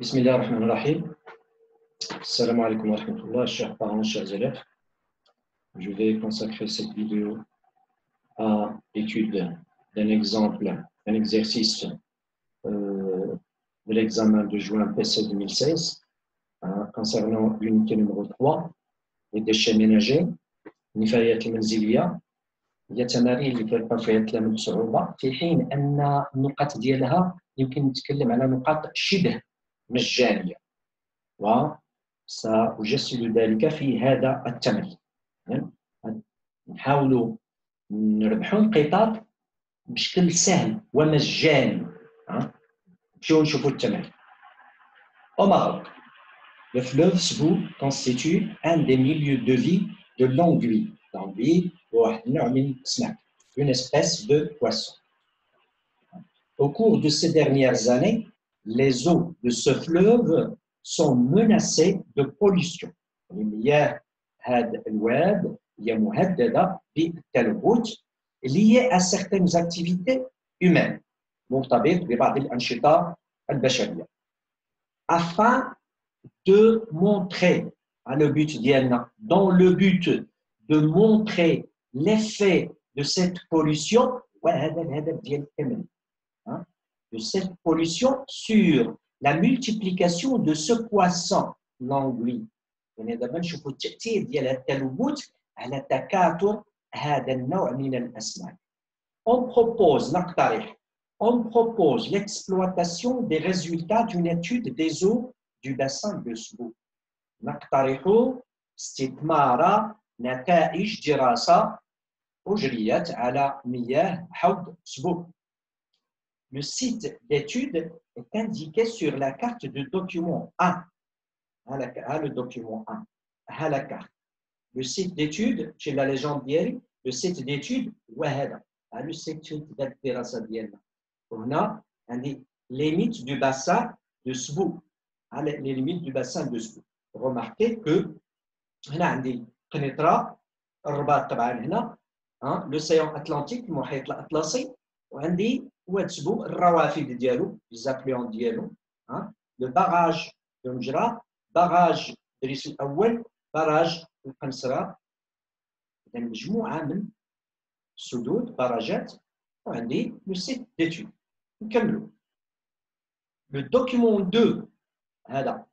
Bismillah ar-Rahman ar-Rahim. Assalamu alaikum wa rahmatullah, chers parents, chers élèves. Je vais consacrer cette vidéo à l'étude d'un exemple, un exercice de l'examen de juin PC 2016 concernant l'unité numéro 3, les déchets ménagers, النفايات المنزلية. هي تمارين اللي كيلقاو فيها التلاميذ بصعوبة، في حين أن النقاط ديالها يمكن نتكلم على نقاط شبه مجانية، وسأجسد ذلك في هذا التمرين. نحاولوا نربحوا انقطاع بشكل سهل ومجاني. نمشيو نشوفوا التمارين. Au Maroc, le fleuve Sebou constitue un des milieux de vie de l'anguille. L'anguille, une espèce de poisson. Au cours de ces dernières années, les eaux de ce fleuve sont menacées de pollution. المياه هذا الواد هي مهددة بالتلوث lié à certaines activités humaines مرتبط ببعض الأنشطة البشرية. Afin de montrer, dans le but de montrer l'effet de cette pollution, de cette pollution sur la multiplication de ce poisson, l'anguille. دابا نشوفوا التأثير ديال التلوث على تكاثر هذا النوع من الأسماك. On propose l'exploitation des résultats d'une étude des eaux du bassin de Sebou. نقترح استثمار نتائج دراسة أجريت على مياه حوض سبو. Le site d'étude est indiqué sur la carte du document 1. Le document 1. La carte. Le site d'étude, chez la légende d'hier, le site d'étude, le site d'étude. On a les limites du bassin de Sebou. Les limites du bassin de Sebou. Remarquez que هنا عندي قنيطرة الرباط طبعا هنا l'océan Atlantique المحيط الأطلسي وعندي واد سبو الروافد ديالو الزابليون ديالو لو باراج دونجرا باراج دريس الأول باراج القنصرة. إذا مجموعة من سدود باراجات وعندي لو سيت ديتود. نكملوا. Le document 2 هذا.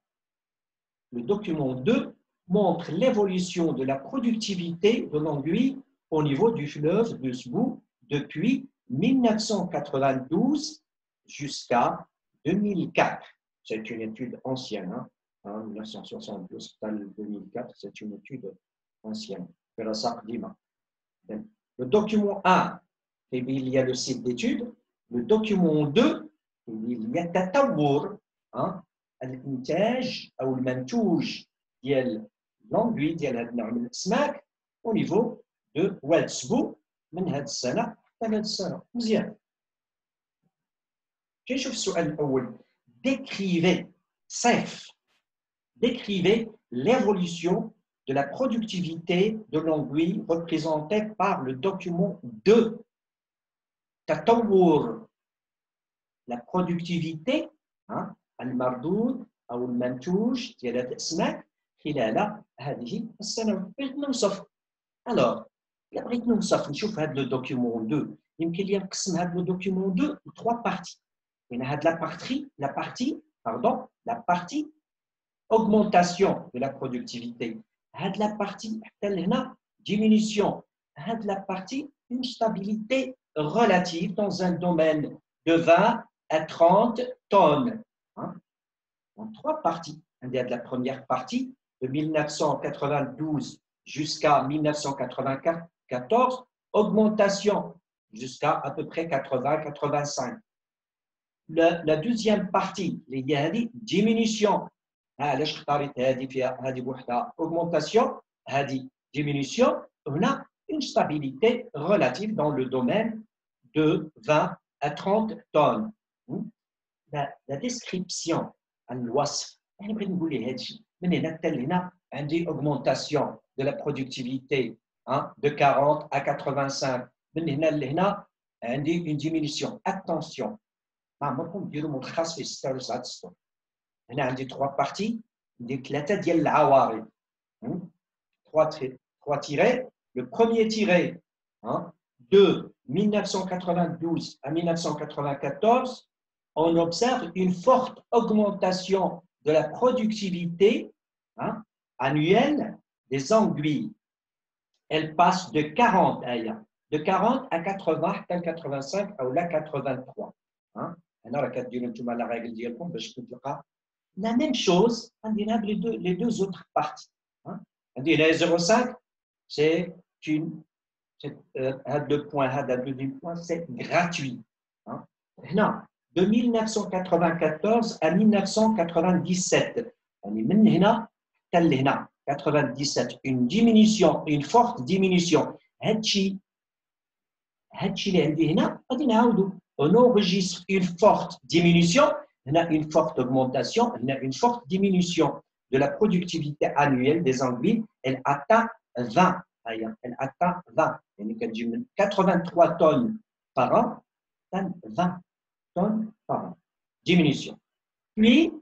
Le document 2 montre l'évolution de la productivité de l'anguille au niveau du fleuve de Sebou depuis 1992 jusqu'à 2004. C'est une étude ancienne. 1972 à 2004, c'est une étude ancienne. Le document 1, il y a le site d'étude. Le document 2, il y a تطور الإنتاج أو المنتوج ديال l'anguille ديال هذا النوع من الأسماك au niveau de واد سبو من هذه السنة حتى هذه السنة. مزيان. كنشوف السؤال الأول. Décrivez l'évolution de la productivité de l'anguille représentée par le document 2. تطور la productivité المردود أو المنتوج ديال هذه الأسماك خلال هذه السنة. بغيت نوصف. إلا بغيت نوصف نشوف هذا لو دوكيومون 2 يمكن لي نقسم هذا لو دوكيومون 2 ل 3 بارتي. يعني هذه la partie augmentation de la productivité. هذه la partie حتى لهنا diminution. هذه la partie une stabilité relative dans un domaine de 20 à 30 tonnes. En 3 parties. La première partie, de 1992 jusqu'à 1994, augmentation jusqu'à à peu près 80-85. La deuxième partie, diminution. Augmentation, diminution. On a une stabilité relative dans le domaine de 20 à 30 tonnes. La description, الوصف يعني بغيت نقول ليه هذا الشيء من هنا حتى لهنا عندي augmentation de la productivité de 40 à 85. من هنا لهنا عندي une diminution. Attention ما عمركم ديروا ملخص في 6 ولا 9 سطور. هنا عندي 3 parties, عندي 3 ديال العوارض. 3 tirets. Le premier tiré, de 1992 à 1994, on observe une forte augmentation de la productivité annuelle des anguilles. Elle passe de 40 à 80 حتى 85 ou la 83. هنا راه كديروا نتوما لا ريغل ديالكم باش تلقى la même chose عندنا les deux autres parties. عندنا 0,5 c'est une deux points, deuxième point, c'est gratuit. Hna, de 1994 à 1997, من هنا حتى لهنا 97, une diminution, une forte diminution. هادشي اللي عندي هنا غادي نعاودو. On enregistre une forte diminution, une forte augmentation, une forte diminution de la productivité annuelle des anguilles. Elle atteint 20. Elle atteint 20. يعني 83 tonnes par an à 20 tonnes par an. Diminution. Puis,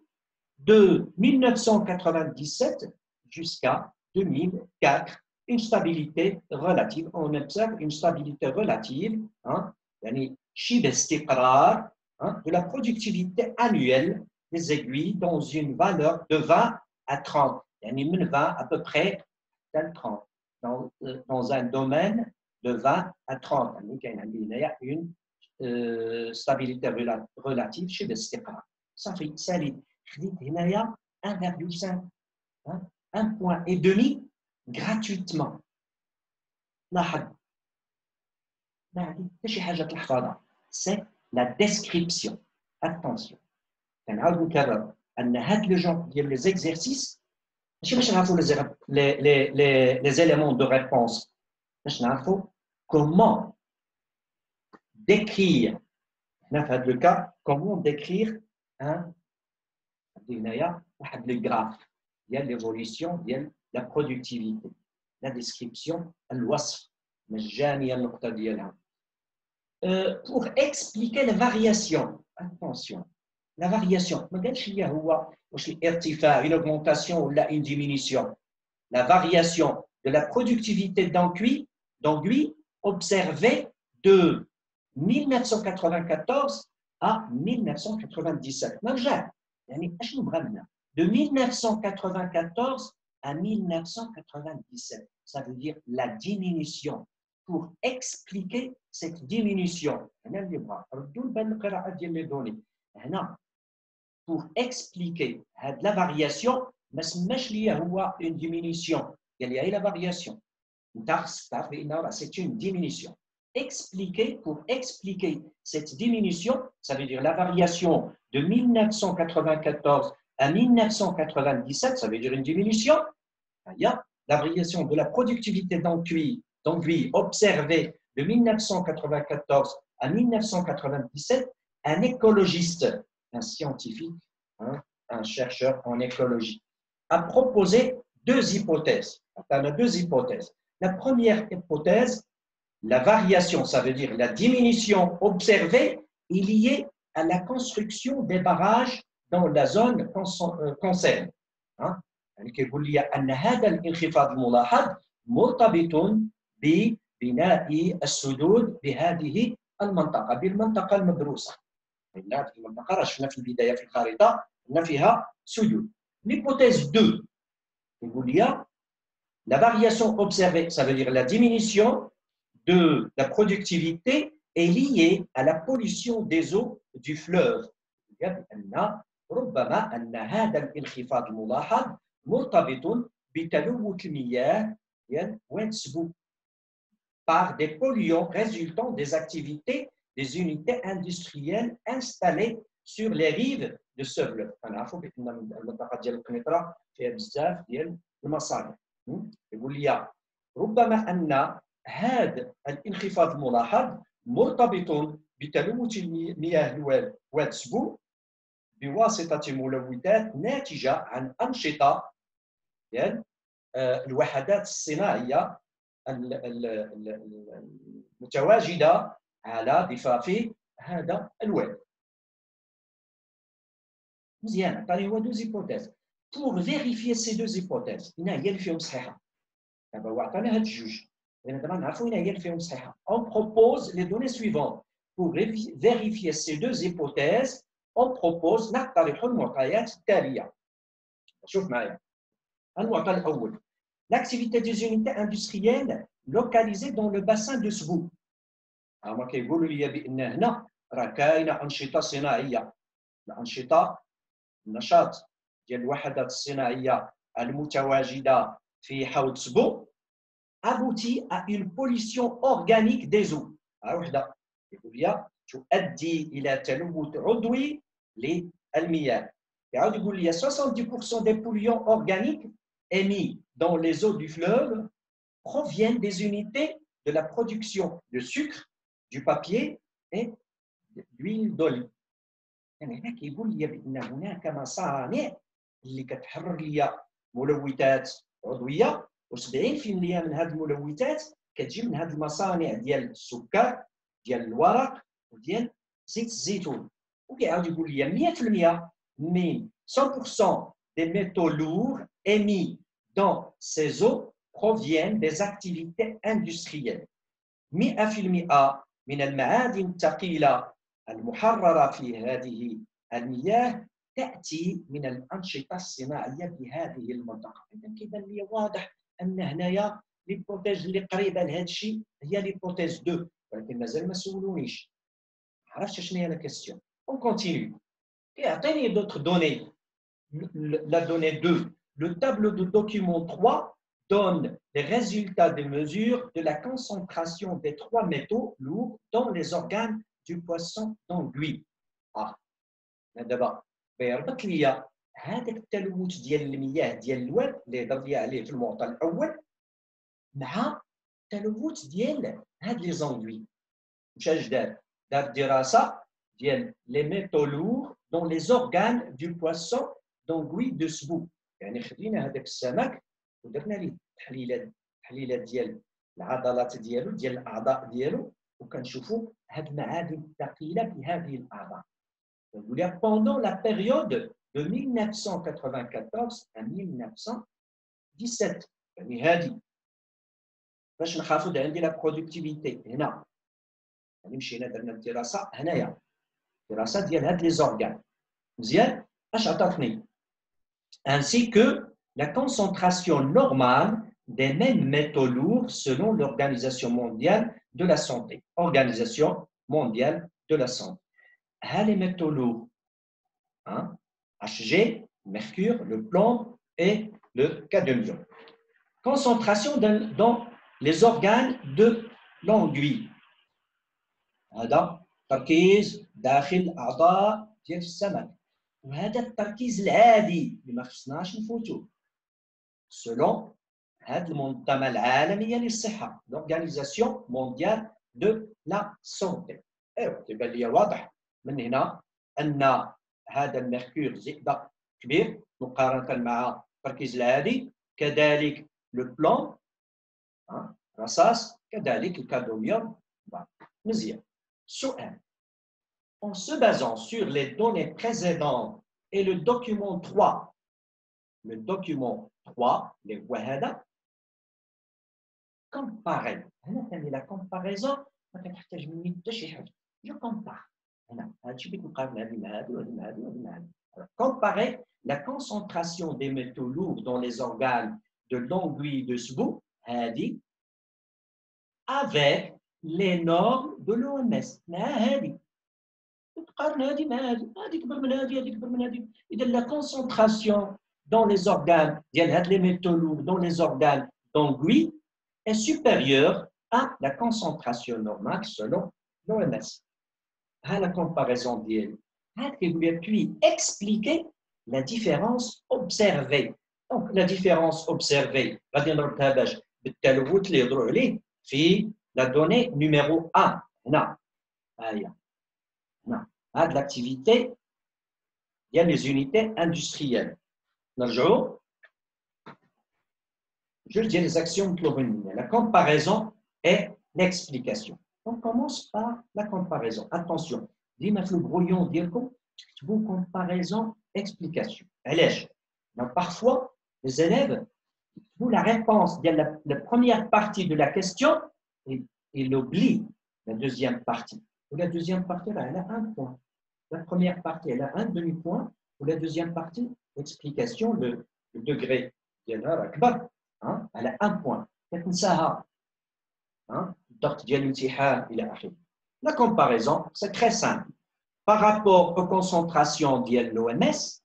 de 1997 jusqu'à 2004, une stabilité relative. On observe une stabilité relative, يعني شبه استقرار de la productivité annuelle des aiguilles dans une valeur de 20 à 30. يعني من 20 à peu près à 30. Dans un domaine de 20 à 30. Il y a une stabilité relative chez le استقرار. صافي سالي خديت هنايا 1,5 1,5 point gratuitement. لاحظ ما عندي حتى شي حاجه تحفظها. C'est la description. Attention. كنعاود نكرر ان هاد لو جون ديال لي زيكزيرسيس ماشي باش نعرفوا les éléments de réponse. باش نعرفوا comment décrire. هنا في هذا le cas, comment décrire هنايا واحد le graphe ديال l'évolution ديال la productivité. La description, الوصف مجانية النقطة ديالها. Pour expliquer la variation, attention, la variation, ما قالش لي هو واش الارتفاع une augmentation ou une diminution. La variation de la productivité d'anguilles observée de 1994 à 1997. نرجع يعني اشنو بغا لنا de 1994 à 1997. Ça veut dire la diminution. Pour expliquer cette diminution, pour expliquer la variation, une diminution. Il y a la variation. C'est une diminution. Pour expliquer cette diminution, ça veut dire la variation de 1994 à 1997, ça veut dire une diminution. Il y a la variation de la productivité d'anguilles observée de 1994 à 1997. Un écologiste, un scientifique, un chercheur en écologie, a proposé deux hypothèses. La première hypothèse, la variation, ça veut dire la diminution observée est liée à la construction des barrages dans la zone concernée. يعني كيقول لي ان هذا الانخفاض الملاحظ مرتبط ببناء السدود بهذه المنطقه بالمنطقه المدروسه. هذه المنطقه راه شفنا في البدايه في الخريطه ان فيها سدود. L'hypothèse 2 يقول لي la variation observée, ça veut dire la diminution de la productivité est liée à la pollution des eaux du fleuve. بأن ربما ان هذا الانخفاض الملاحظ مرتبط بتلوث المياه وينسب par des polluants résultant des activités des unités industrielles installées sur les rives de ce fleuve. كنعرفوا بان المنطقه ديال القنيطره فيها بزاف ديال المصانع. يقول لي ربما ان هذا الانخفاض الملاحظ مرتبط بتلوث المياه وينسب بواسطة ملوثات ناتجة عن أنشطة ديال الوحدات الصناعية المتواجدة على ضفاف هذا الواد. مزيان عطاني هو دوز هيبوثيز pour vérifier ces deux hypothèses هنا هي اللي فيهم صحيحه دابا هو عطانا هاد الجوج دابا نعرفوا هنا هي اللي فيهم صحيحه on propose les données suivantes pour vérifier ces deux hypothèses on propose نقترح المعطيات التاليه شوف معايا المعطى الاول l'activité des unités industrielles localisées dans le bassin de Sbou هما كيقولوا لي بان هنا راه كاينه انشطه صناعيه الانشطه النشاط ديال الوحدات الصناعيه المتواجده في حوض سبو aboutit à une pollution organique des eaux. وحده يقول لي تؤدي الى تلوث عضوي للمياه. يعاود يقول لي 70% des polluants organiques émis dans les eaux du fleuve proviennent des unités de la production de sucre, du papier et de l'huile d'olive. يعني هنا كيقول لي بان هناك مصانع اللي كتحرر لي ملوثات عضويه و70% من هذه الملوثات كتجي من هذه المصانع ديال السكر ديال الورق وديال زيت الزيتون وكيعاود يقول لي 100% من 100% des métaux lourds émis dans ces eaux proviennent des activités industrielles 100% من المعادن الثقيله المحرره في هذه المياه تأتي من الأنشطة الصناعية في هذه المنطقة. إذا كيبان لي واضح أن هنايا ليبوتيز اللي قريبة لهذا الشيء هي ليبوتيز 2 ولكن مازال ما سولونيش. ما عرفتش شنو هي لا كيستيون. On continue. كيعطيني d'autres données. La donnée 2. Le tableau de document 3 donne les résultats des mesures de la concentration des 3 métaux lourds dans les organes du poisson d'anguille. دابا بيربط لي هذاك التلوث ديال المياه ديال الواد اللي هضر لي عليه في المعطى الاول مع التلوث ديال هاد لي زونغوي مشى دار دراسه ديال لي ميتو لور دون لي زورغان دو بواسون دونغوي دو سبو يعني خدينا هذاك السمك ودرنا ليه تحليلات ديال العضلات ديالو ديال الاعضاء ديالو وكنشوفوا هاد المعادن الثقيله في هذه الاعضاء. Pendant la période de 1994 à 1917 يعني هذه باش نحافظ عندي لا برودكتيفيتي هنا يعني مشينا درنا الدراسه هنايا دراسه ديال هاد لي زورغان مزيان اش عطاتني ainsi que la concentration normale des mêmes métaux lourds selon l'Organisation mondiale de la santé. Organisation mondiale de la santé. Les métaux lourds, hein? Hg, mercure, le plomb et le cadmium. Concentration dans les organes de l'anguille. هذا تركيز داخل أعضاء ديال السمك وهذا التركيز العادي اللي ما خصناش نفوتوه selon هذه المنظمة العالمية للصحة l'Organisation mondiale de la santé. ايوا كيبان لي واضح من هنا أن هذا الميركور زئبق كبير مقارنة مع التركيز العادي كذلك لو بلون رصاص كذلك الكادميوم مزيان. سؤال en se basant sur les données précédentes et le document 3 اللي هو هذا comparer هنا ثاني لا comparaison ما كتحتاج مني حتى شي حاجه جو كومبار هنا هادشي بغيت نقارن هذه مع هذه وهذه مع هذه وهذه مع هذه comparer la concentration des métaux lourds dans les organes de l'anguille de Sbou هذه avec les normes de l'OMS مع هذه تقارن هذه مع هذه هذه كبر من هذه هذه كبر من هذه اذا لا concentration dans les organes ديال هاد les métaux lourds dans les organes d'anguille est supérieure à la concentration normale selon l'OMS. À la comparaison d'elle, puis expliquer la différence observée. Donc, la différence observée, la donnée numéro 1. L'activité, il y a les unités industrielles. Je dis les actions de la comparaison et l'explication. On commence par la comparaison. Attention, ديما في البرويون ديالكم vous comparaison, explication. Allez, parfois, les élèves, vous la réponse de la première partie de la question, ils oublient la deuxième partie. Ou la deuxième partie, là, elle a un point. La première partie, elle a un demi-point. Ou la deuxième partie, explication, le degré. Elle a un point. La comparaison, c'est très simple. Par rapport aux concentrations de l'OMS,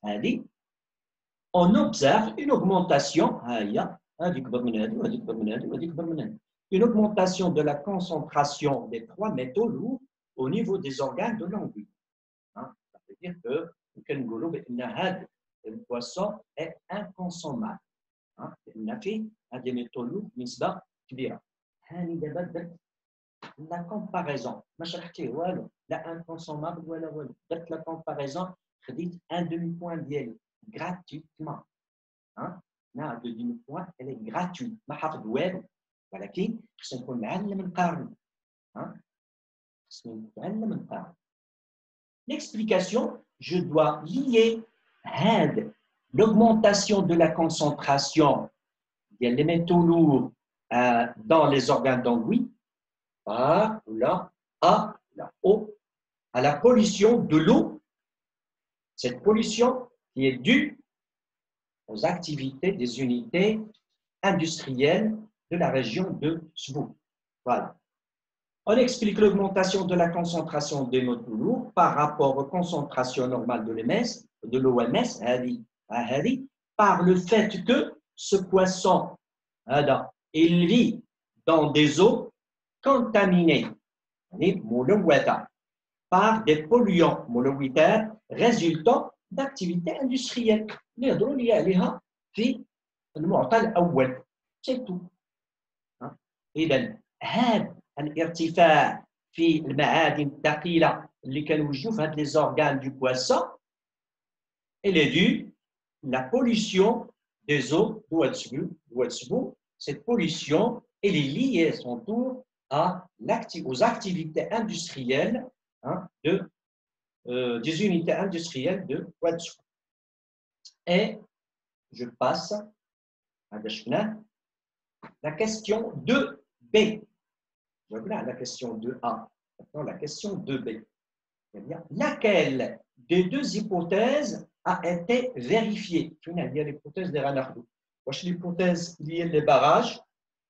on observe une augmentation, une augmentation de la concentration des 3 métaux lourds au niveau des organes de l'anguille. Ça veut dire que le poisson est inconsommable. Il a fait des métaux lourds, la comparaison, la inconsommable, la comparaison, un demi-point d'elle gratuitement. Un demi-point, elle est gratuite. ما حافظ والو ولكن خصنا نكون معلم نقارن. خصنا نتعلم نقارن. L'explication, je dois lier l'augmentation de la concentration des métaux lourds dans les organes d'anguille à la pollution de l'eau. Cette pollution qui est due aux activités des unités industrielles de la région de Sbou. Voilà. On explique l'augmentation de la concentration des métaux lourds par rapport aux concentrations normales de l'OMS, par le fait que ce poisson, il vit dans des eaux contaminées par des polluants résultant d'activités industrielles. C'est tout. إذن هذا الارتفاع في المعادن الثقيلة اللي كنوجدوا في هاد les organes du poisson, elle est due la pollution des eaux d'Ouadsbou. Cette pollution, elle est liée à son tour aux activités industrielles des unités industrielles de Ouadsbou. Et je passe à la question 2B. La question 2A. Maintenant, la question 2B. Laquelle des deux hypothèses a été vérifiée? Il y a l'hypothèse de Ranardou. L'hypothèse liée les barrages,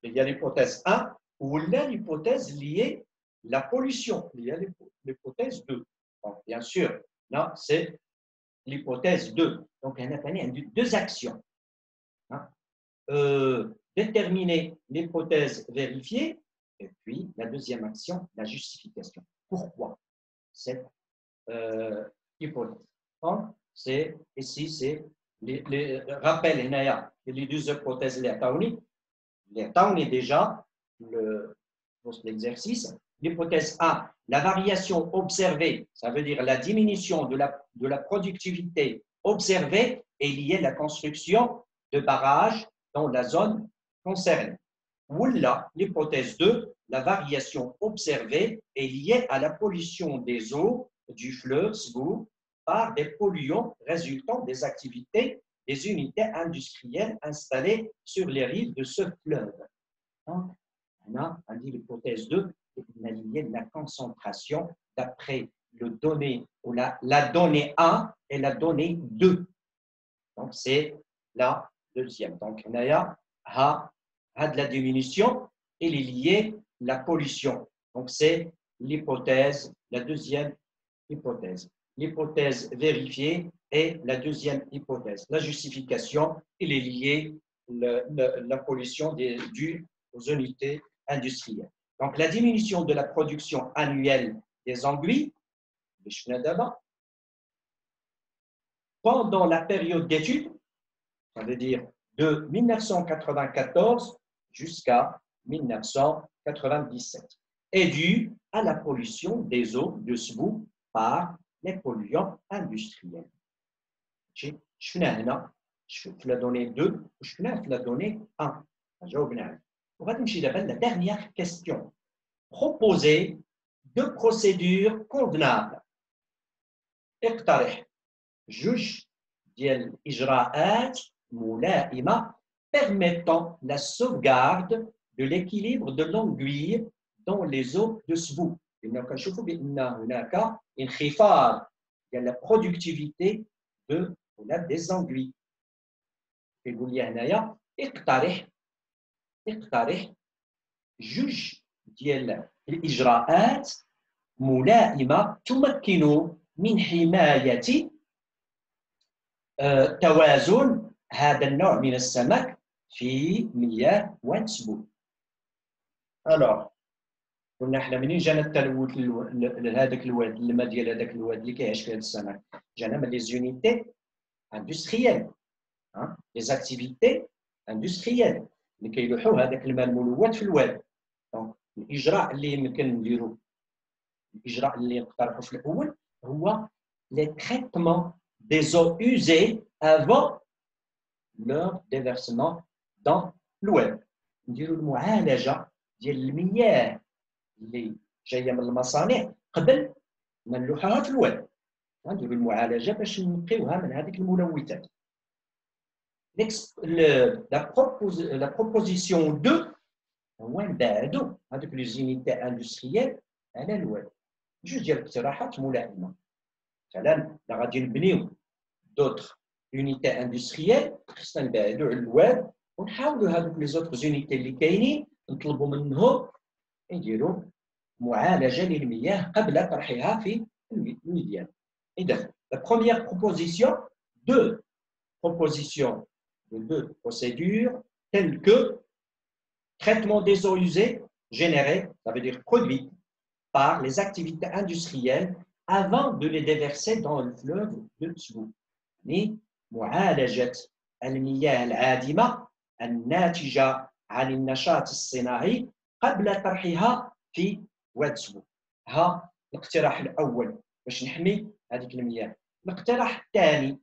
il y a l'hypothèse 1, ou l'hypothèse liée la pollution, il y a l'hypothèse 2. Donc, bien sûr, là, c'est l'hypothèse 2. Donc, on a deux actions. Déterminer l'hypothèse vérifiée, et puis la deuxième action, la justification. Pourquoi cette hypothèse? Ici, c'est les rappels, les deux hypothèses, les taouni déjà, l'exercice. L'hypothèse A, la variation observée, ça veut dire la diminution de la productivité observée est liée à la construction de barrages dans la zone concernée. Ou là, l'hypothèse 2, la variation observée est liée à la pollution des eaux du fleuve Sbou par des polluants résultant des activités des unités industrielles installées sur les rives de ce fleuve. Donc, on a dit l'hypothèse 2, on a lié la concentration d'après le donné, ou la donnée 1 et la donnée 2. Donc, c'est la deuxième. Donc, on a de la diminution et il est lié la pollution. Donc, c'est l'hypothèse, la deuxième hypothèse. L'hypothèse vérifiée et la deuxième hypothèse. La justification, il est lié la pollution due aux unités industrielles. Donc, la diminution de la production annuelle des anguilles, pendant la période d'étude, ça veut dire de 1994 jusqu'à 1997, est due à la pollution des eaux de Sbou par les polluants industriels. Je fais la donnée 2 je fais la donnée 1. On va la dernière question. Proposer deux procédures convenables اقترح جوج ديال الإجراءات ملائمة permettant la sauvegarde de l'équilibre de l'aiguille dans les eaux de سبو. لأنه كنشوفوا بأن هناك انخفاض ديال la productivité de ولا des aiguilles. كيقول لي هنايا اقترح جوج ديال الإجراءات ملائمة تمكن من حماية توازن هذا النوع من السمك في مياه واد سبو. الوغ قلنا حنا منين جانا التلوث لهذاك الواد الماء ديال هذاك الواد اللي كيعيش فيه هذا السمك؟ جانا من لي زونيتي اندستريال، لي زاكتيفيتي اندستريال اللي كيلوحوا هذاك الماء الملوث في الواد. دونك الاجراء اللي يمكن نديرو، الاجراء اللي نقترحوا في الاول هو لي تريتمون des eaux usées avant leur déversement dans l'oued. نديروا المعالجه ديال المياه اللي جايه من المصانع قبل ما نلوحوها في الواد. نديروا المعالجه باش نقيوها من هذيك الملوثات. La proposition 2 هو نبعدوا هذوك لي زونيتي اندستريال على الواد. جوج ديال الاقتراحات ملائمه. مثلا غادي نبنيو d'autres unités industrielles خصنا نبعدوا على الواد ونحاولوا هذوك لي زوتر زونيتي اللي كاينين نطلبوا منهم يديروا معالجه للمياه قبل طرحها في الميدان. اذا la première proposition deux propositions de deux procédures telles que traitement des eaux usées générées, ça veut dire produites par les activités industrielles avant de les déverser dans le fleuve de Tsbou. معالجة المياه العادمة الناتجة عن النشاط الصناعي قبل طرحها في واد سبو. ها الاقتراح الأول باش نحمي هذيك المياه. الاقتراح الثاني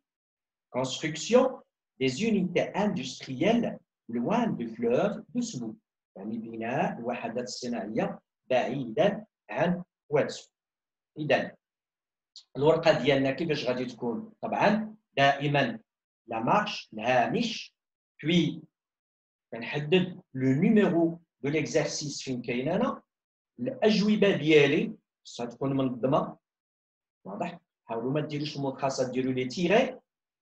construction des unités industrielles loin du fleuve de سبو، يعني بناء الوحدات الصناعية بعيدا عن واد سبو. إذا الورقة ديالنا كيفاش غادي تكون؟ طبعا دائما لا مارش الهامش، puis كنحدد لو نيميرو دو ليكزارسيس فين كاين انا، الاجوبه ديالي خصها تكون منظمه واضح. حاولوا ما ديروش الملخصات، ديروا لي تيري.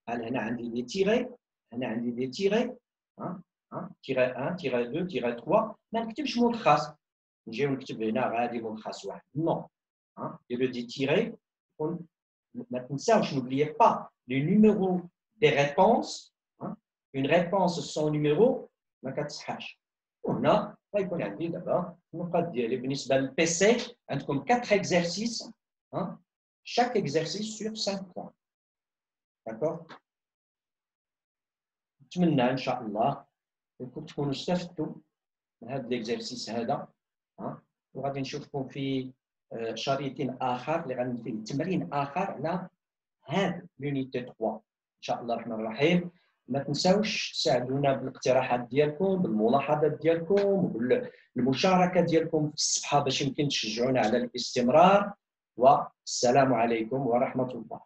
هنا عندي لي تيري، هنا عندي لي تيري، تيري 1 تيري 2 تيري 3. ما نكتبش ملخص نجيو نكتب هنا غادي ملخص واحد، نو. ديروا دي تيري. ما تنساوش، n'oubliez pas le numéro des réponses. Une réponse sans numéro ما كتصحاش. وهنا غيكون عندي دابا النقاط ديالي بالنسبه للبي سي. عندكم 4 exercices، chaque exercice sur 5 points. داكور. نتمنى ان شاء الله تكونوا استفدتوا من هذا الاكزرسيس هذا. وغادي نشوفكم في شريط اخر اللي غندير فيه تمرين اخر على هذا لونيتي 3 ان شاء الله الرحمن الرحيم. ما تنساوش تساعدونا بالاقتراحات ديالكم، بالملاحظات ديالكم، وبالمشاركه ديالكم في الصفحه باش يمكن تشجعونا على الاستمرار. والسلام عليكم ورحمه الله.